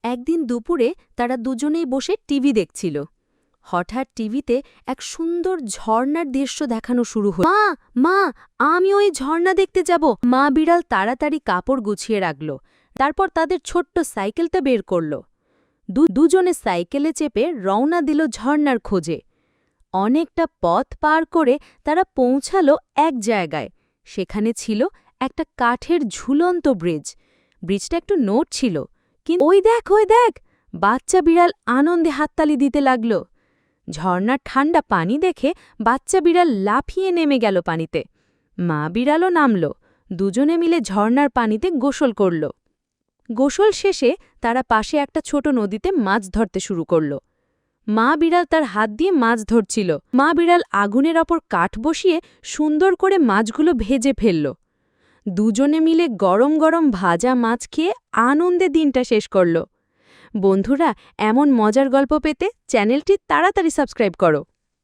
একদিন দুপুরে তারা দুজনেই বসে টিভি দেখছিল। হঠাৎ টিভিতে এক সুন্দর ঝর্ণার দৃশ্য দেখানো শুরু হল। মা মা আমি ওই ঝর্ণা দেখতে যাব। মা বিড়াল তাড়াতাড়ি কাপড় গুছিয়ে রাখল, তারপর তাদের ছোট্ট সাইকেলটা বের করল। দুজনে সাইকেলে চেপে রওনা দিল ঝর্ণার খোঁজে। অনেকটা পথ পার করে তারা পৌঁছালো এক জায়গায়। সেখানে ছিল একটা কাঠের ঝুলন্ত ব্রিজ। ব্রিজটা একটু নোট ছিল, কিন্তু ওই দেখ বাচ্চা বিড়াল আনন্দে হাততালি দিতে লাগল। ঝর্ণার ঠান্ডা পানি দেখে বাচ্চা বিড়াল লাফিয়ে নেমে গেল পানিতে। মা বিড়ালও নামল। দুজনে মিলে ঝর্ণার পানিতে গোসল করল। গোসল শেষে তারা পাশে একটা ছোট নদীতে মাছ ধরতে শুরু করল। মা বিড়াল তার হাত দিয়ে মাছ ধরছিল। মা বিড়াল আগুনের ওপর কাঠ বসিয়ে সুন্দর করে মাছগুলো ভেজে ফেলল। দুজনে মিলে গরম গরম ভাজা মাছ খেয়ে আনন্দে দিনটা শেষ করল। বন্ধুরা, এমন মজার গল্প পেতে চ্যানেলটি তাড়াতাড়ি সাবস্ক্রাইব করো।